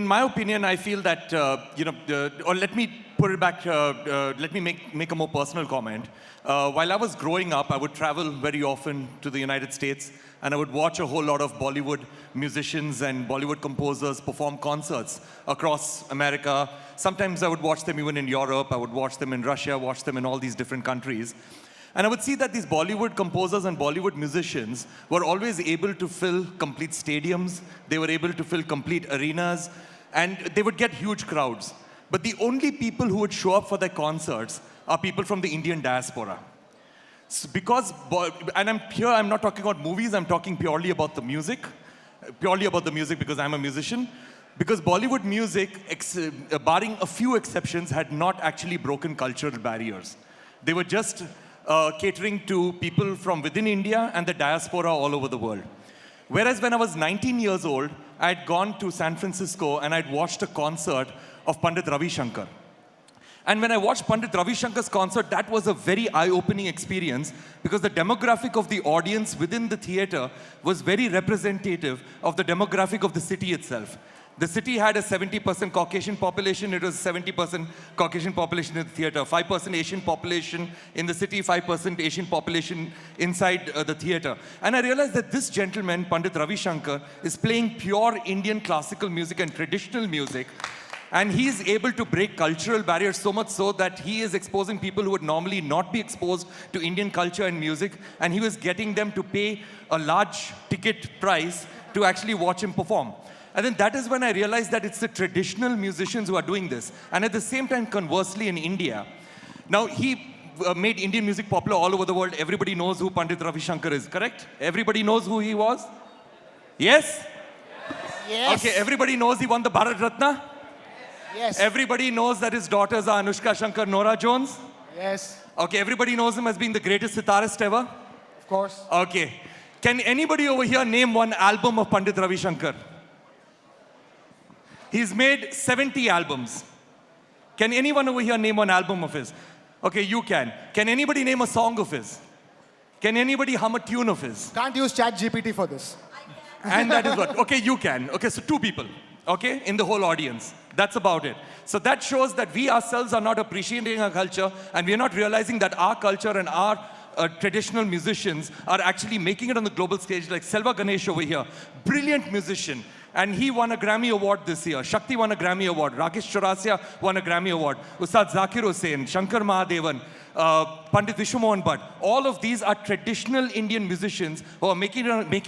in my opinion, I feel that, or let me put it back, let me make a more personal comment. While I was growing up, I would travel very often to the United States, and I would watch a whole lot of Bollywood musicians and Bollywood composers perform concerts across America. Sometimes I would watch them even in Europe, I would watch them in Russia, watch them in all these different countries. And I would see that these Bollywood composers and Bollywood musicians were always able to fill complete stadiums, they were able to fill complete arenas, and they would get huge crowds. But the only people who would show up for their concerts are people from the Indian diaspora. So and I'm not talking about movies, I'm talking purely about the music. Purely about the music because I'm a musician. Because Bollywood music, barring a few exceptions, had not actually broken cultural barriers. They were just catering to people from within India and the diaspora all over the world. Whereas when I was 19 years old, I had gone to San Francisco and I'd watched a concert of Pandit Ravi Shankar. And when I watched Pandit Ravi Shankar's concert, that was a very eye-opening experience because the demographic of the audience within the theater was very representative of the demographic of the city itself. The city had a 70% Caucasian population. It was 70% Caucasian population in the theater, 5% Asian population in the city, 5% Asian population inside the theater. And I realized that this gentleman, Pandit Ravi Shankar, is playing pure Indian classical music and traditional music. And he's able to break cultural barriers so much so that he is exposing people who would normally not be exposed to Indian culture and music. And he was getting them to pay a large ticket price to actually watch him perform. And then that is when I realized that it's the traditional musicians who are doing this. And at the same time, conversely, in India, now he made Indian music popular all over the world. Everybody knows who Pandit Ravi Shankar is, correct? Everybody knows who he was? Yes? Yes. Okay, everybody knows he won the Bharat Ratna? Yes. Everybody knows that his daughters are Anushka Shankar, Nora Jones? Yes. Okay, everybody knows him as being the greatest sitarist ever? Of course. Okay. Can anybody over here name one album of Pandit Ravi Shankar? He's made 70 albums. Can anyone over here name one album of his? Okay, you can. Can anybody name a song of his? Can anybody hum a tune of his? Can't use ChatGPT for this. And that is what? Okay, you can. Okay, so 2 people, okay, in the whole audience. That's about it. So that shows that we ourselves are not appreciating our culture and we are not realizing that our culture and our traditional musicians are actually making it on the global stage, like Selva Ganesh over here, brilliant musician. And he won a Grammy Award this year. Shakti won a Grammy Award. Rakesh Chaurasia won a Grammy Award. Ustad Zakir Hussain, Shankar Mahadevan, Pandit Vishwamohan Bhatt. All of these are traditional Indian musicians who are making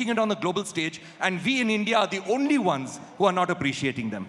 it on the global stage. And we in India are the only ones who are not appreciating them.